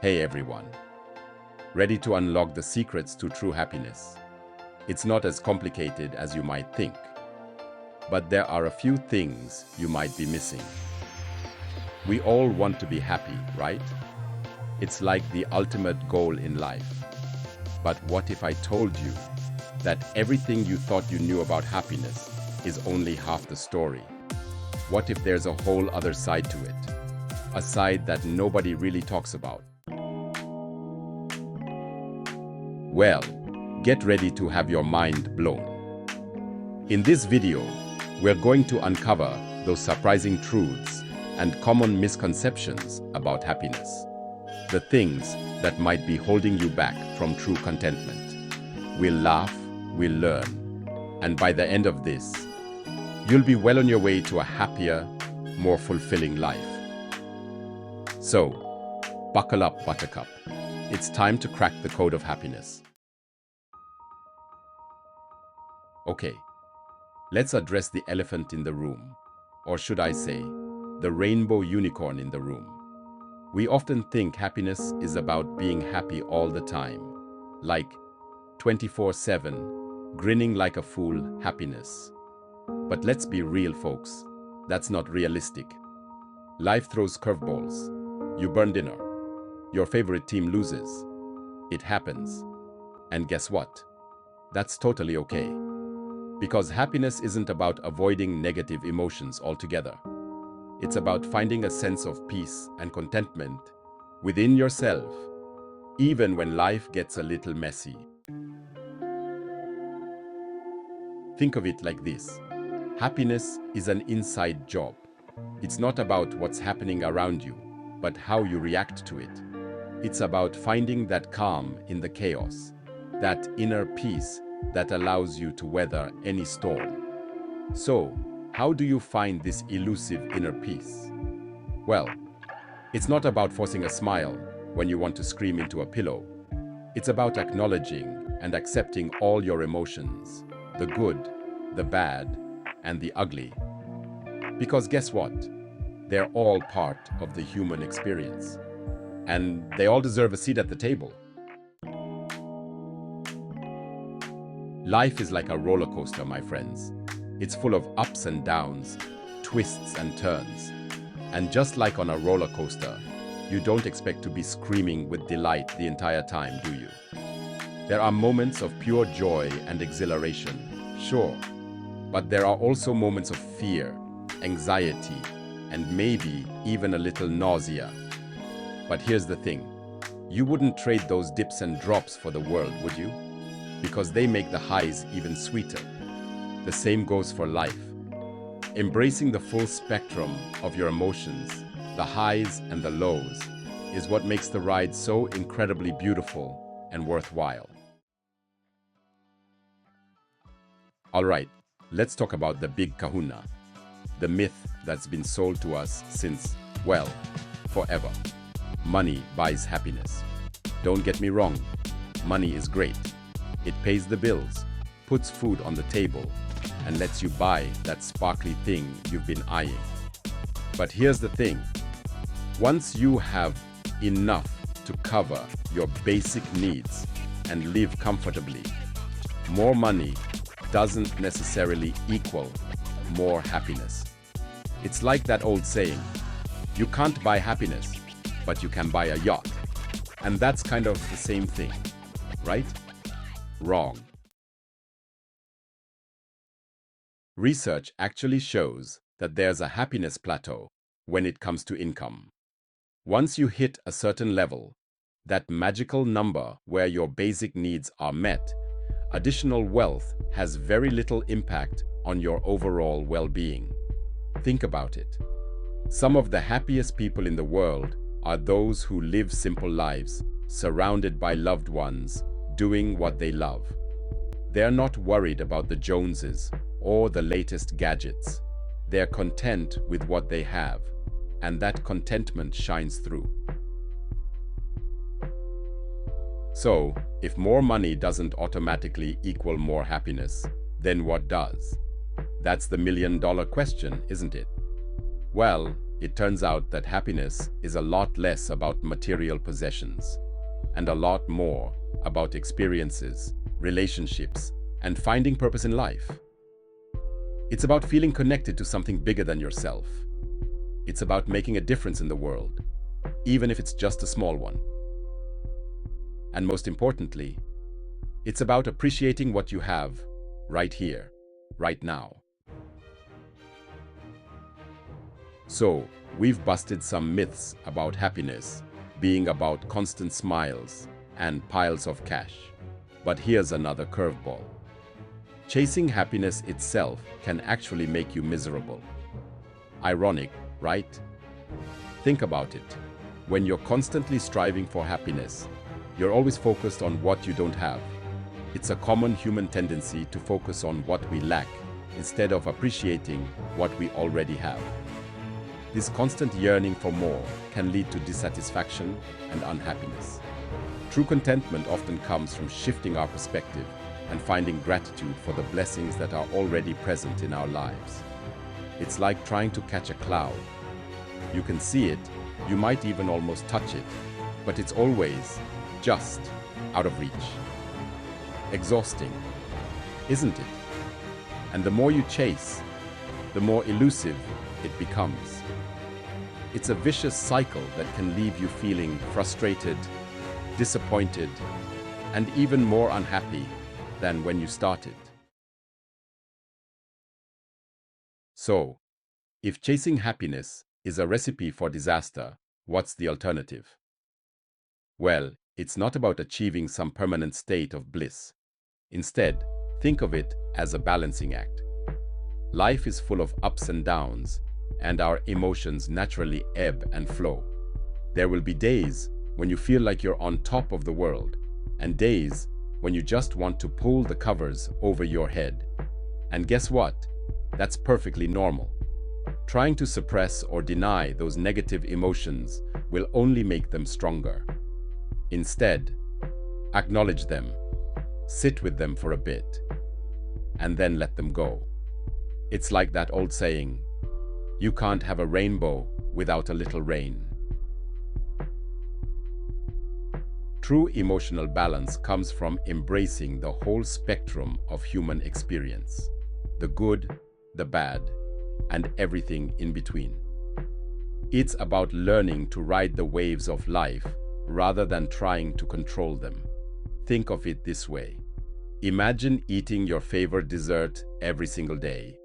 Hey everyone, ready to unlock the secrets to true happiness? It's not as complicated as you might think, but there are a few things you might be missing. We all want to be happy, right? It's like the ultimate goal in life. But what if I told you that everything you thought you knew about happiness is only half the story? What if there's a whole other side to it? A side that nobody really talks about? Well, get ready to have your mind blown. In this video, we're going to uncover those surprising truths and common misconceptions about happiness. The things that might be holding you back from true contentment. We'll laugh, we'll learn, and by the end of this, you'll be well on your way to a happier, more fulfilling life. So, buckle up, Buttercup. It's time to crack the code of happiness. Okay, let's address the elephant in the room, or should I say, the rainbow unicorn in the room. We often think happiness is about being happy all the time, like 24/7, grinning like a fool happiness. But let's be real, folks, that's not realistic. Life throws curveballs. You burn dinner. Your favorite team loses. It happens. And guess what? That's totally okay. Because happiness isn't about avoiding negative emotions altogether. It's about finding a sense of peace and contentment within yourself, even when life gets a little messy. Think of it like this. Happiness is an inside job. It's not about what's happening around you, but how you react to it. It's about finding that calm in the chaos, that inner peace that allows you to weather any storm. So, how do you find this elusive inner peace? Well, it's not about forcing a smile when you want to scream into a pillow. It's about acknowledging and accepting all your emotions, the good, the bad, and the ugly. Because guess what? They're all part of the human experience. And they all deserve a seat at the table. Life is like a roller coaster, my friends. It's full of ups and downs, twists and turns. And just like on a roller coaster, you don't expect to be screaming with delight the entire time, do you? There are moments of pure joy and exhilaration, sure. But there are also moments of fear, anxiety, and maybe even a little nausea. But here's the thing. You wouldn't trade those dips and drops for the world, would you? Because they make the highs even sweeter. The same goes for life. Embracing the full spectrum of your emotions, the highs and the lows, is what makes the ride so incredibly beautiful and worthwhile. All right, let's talk about the big kahuna, the myth that's been sold to us since, well, forever. Money buys happiness. Don't get me wrong, money is great. It pays the bills, puts food on the table, and lets you buy that sparkly thing you've been eyeing. But here's the thing. Once you have enough to cover your basic needs and live comfortably, more money doesn't necessarily equal more happiness. It's like that old saying, you can't buy happiness, but you can buy a yacht. And that's kind of the same thing, right? Wrong. Research actually shows that there's a happiness plateau when it comes to income. Once you hit a certain level, that magical number where your basic needs are met, additional wealth has very little impact on your overall well-being. Think about it. Some of the happiest people in the world are those who live simple lives, surrounded by loved ones, doing what they love. They're not worried about the Joneses or the latest gadgets. They're content with what they have, and that contentment shines through. So, if more money doesn't automatically equal more happiness, then what does? That's the million-dollar question, isn't it? Well, it turns out that happiness is a lot less about material possessions and a lot more about experiences, relationships, and finding purpose in life. It's about feeling connected to something bigger than yourself. It's about making a difference in the world, even if it's just a small one. And most importantly, it's about appreciating what you have right here, right now. So, we've busted some myths about happiness being about constant smiles and piles of cash. But here's another curveball. Chasing happiness itself can actually make you miserable. Ironic, right? Think about it. When you're constantly striving for happiness, you're always focused on what you don't have. It's a common human tendency to focus on what we lack instead of appreciating what we already have. This constant yearning for more can lead to dissatisfaction and unhappiness. True contentment often comes from shifting our perspective and finding gratitude for the blessings that are already present in our lives. It's like trying to catch a cloud. You can see it, you might even almost touch it, but it's always just out of reach. Exhausting, isn't it? And the more you chase, the more elusive it becomes. It's a vicious cycle that can leave you feeling frustrated, disappointed, and even more unhappy than when you started. So, if chasing happiness is a recipe for disaster, what's the alternative? Well, it's not about achieving some permanent state of bliss. Instead, think of it as a balancing act. Life is full of ups and downs, and our emotions naturally ebb and flow. There will be days when you feel like you're on top of the world, and days when you just want to pull the covers over your head. And guess what? That's perfectly normal. Trying to suppress or deny those negative emotions will only make them stronger. Instead, acknowledge them, sit with them for a bit, and then let them go. It's like that old saying, you can't have a rainbow without a little rain. True emotional balance comes from embracing the whole spectrum of human experience, the good, the bad, and everything in between. It's about learning to ride the waves of life rather than trying to control them. Think of it this way. Imagine eating your favorite dessert every single day.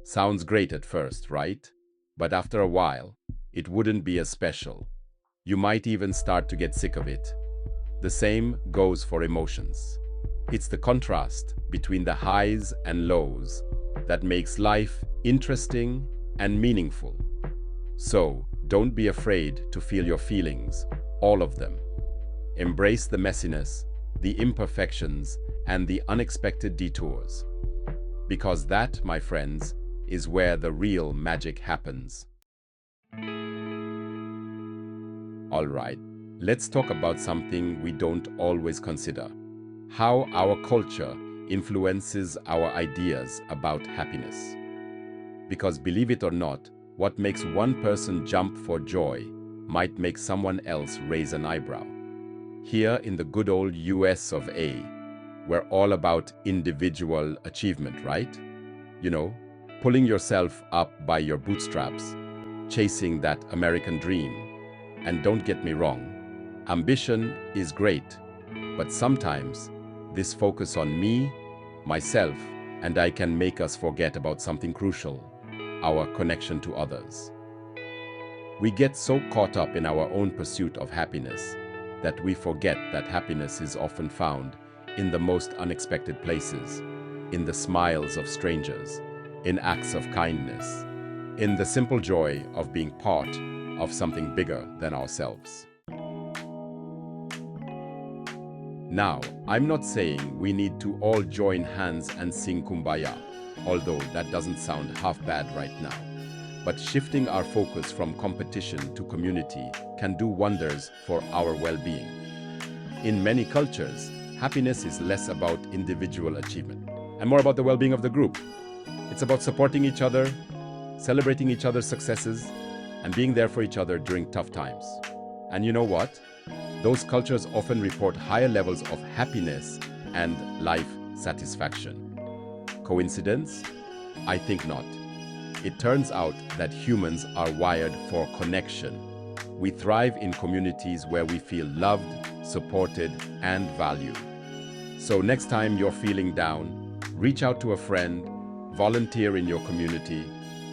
Sounds great at first, right? But after a while, it wouldn't be as special. You might even start to get sick of it. The same goes for emotions. It's the contrast between the highs and lows that makes life interesting and meaningful. So, don't be afraid to feel your feelings, all of them. Embrace the messiness, the imperfections, and the unexpected detours. Because that, my friends, is where the real magic happens. All right, let's talk about something we don't always consider: how our culture influences our ideas about happiness. Because believe it or not, what makes one person jump for joy might make someone else raise an eyebrow. Here in the good old US of A, we're all about individual achievement, right? You know, pulling yourself up by your bootstraps, chasing that American dream. And don't get me wrong, ambition is great, but sometimes this focus on me, myself, and I can make us forget about something crucial: our connection to others. We get so caught up in our own pursuit of happiness that we forget that happiness is often found in the most unexpected places, in the smiles of strangers, in acts of kindness, in the simple joy of being part of something bigger than ourselves. Now, I'm not saying we need to all join hands and sing Kumbaya, although that doesn't sound half bad right now. But shifting our focus from competition to community can do wonders for our well-being. In many cultures, happiness is less about individual achievement and more about the well-being of the group. It's about supporting each other, celebrating each other's successes, and being there for each other during tough times. And you know what? Those cultures often report higher levels of happiness and life satisfaction. Coincidence? I think not. It turns out that humans are wired for connection. We thrive in communities where we feel loved, supported, and valued. So next time you're feeling down, reach out to a friend, volunteer in your community,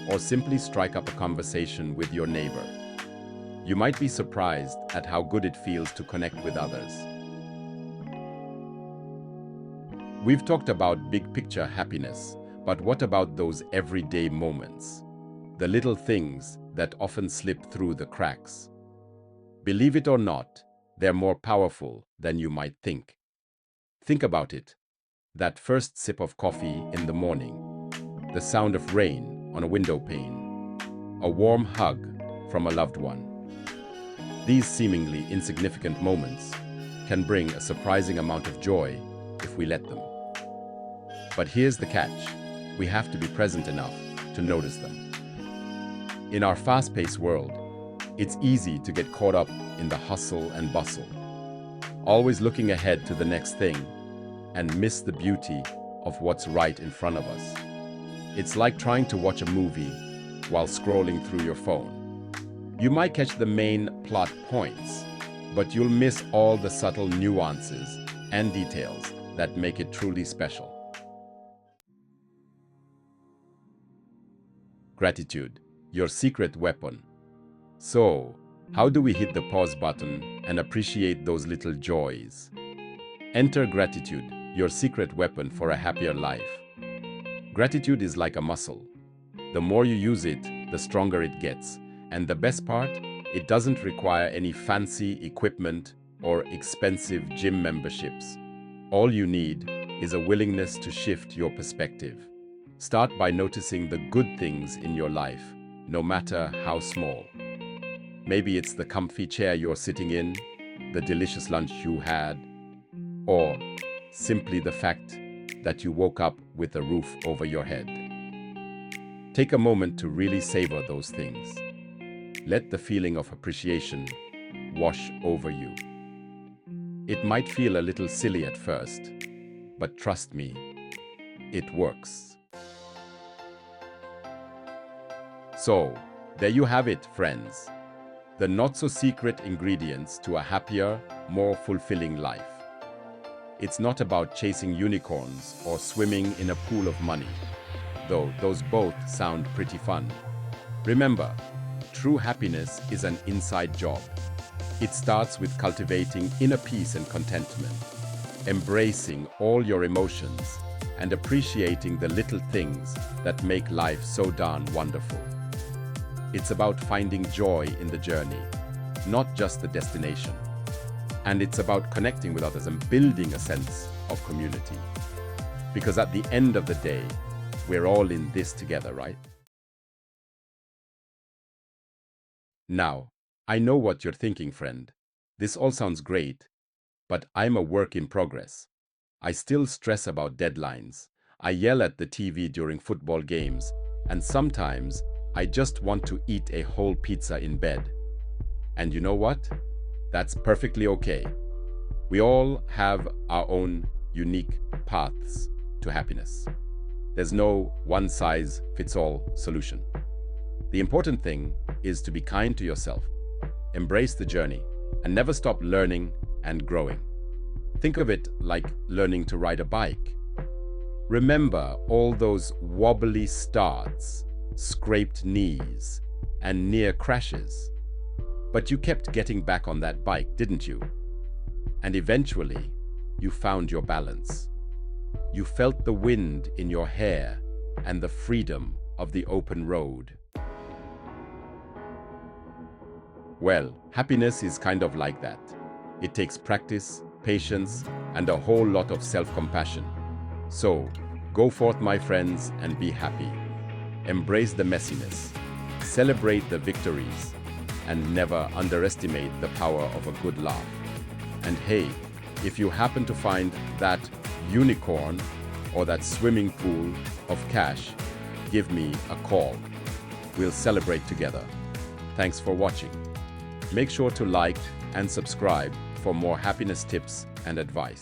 or simply strike up a conversation with your neighbor. You might be surprised at how good it feels to connect with others. We've talked about big picture happiness, but what about those everyday moments? The little things that often slip through the cracks. Believe it or not, they're more powerful than you might think. Think about it. That first sip of coffee in the morning, the sound of rain on a window pane, a warm hug from a loved one. These seemingly insignificant moments can bring a surprising amount of joy if we let them. But here's the catch. We have to be present enough to notice them. In our fast-paced world, it's easy to get caught up in the hustle and bustle, always looking ahead to the next thing and miss the beauty of what's right in front of us. It's like trying to watch a movie while scrolling through your phone. You might catch the main plot points, but you'll miss all the subtle nuances and details that make it truly special. Gratitude, your secret weapon. So, how do we hit the pause button and appreciate those little joys? Enter gratitude, your secret weapon for a happier life. Gratitude is like a muscle. The more you use it, the stronger it gets. And the best part, it doesn't require any fancy equipment or expensive gym memberships. All you need is a willingness to shift your perspective. Start by noticing the good things in your life, no matter how small. Maybe it's the comfy chair you're sitting in, the delicious lunch you had, or simply the fact that you woke up with a roof over your head. Take a moment to really savor those things. Let the feeling of appreciation wash over you. It might feel a little silly at first, but trust me, it works. So, there you have it, friends. The not-so-secret ingredients to a happier, more fulfilling life. It's not about chasing unicorns or swimming in a pool of money, though those both sound pretty fun. Remember, true happiness is an inside job. It starts with cultivating inner peace and contentment, embracing all your emotions, and appreciating the little things that make life so darn wonderful. It's about finding joy in the journey, not just the destination. And it's about connecting with others and building a sense of community. Because at the end of the day, we're all in this together, right? Now, I know what you're thinking, friend. This all sounds great, but I'm a work in progress. I still stress about deadlines. I yell at the TV during football games, and sometimes I just want to eat a whole pizza in bed. And you know what? That's perfectly okay. We all have our own unique paths to happiness. There's no one-size-fits-all solution. The important thing is to be kind to yourself, embrace the journey, and never stop learning and growing. Think of it like learning to ride a bike. Remember all those wobbly starts, scraped knees, and near crashes. But you kept getting back on that bike, didn't you? And eventually, you found your balance. You felt the wind in your hair and the freedom of the open road. Well, happiness is kind of like that. It takes practice, patience, and a whole lot of self-compassion. So, go forth, my friends, and be happy. Embrace the messiness, celebrate the victories, and never underestimate the power of a good laugh. And hey, if you happen to find that unicorn or that swimming pool of cash, give me a call. We'll celebrate together. Thanks for watching. Make sure to like and subscribe for more happiness tips and advice.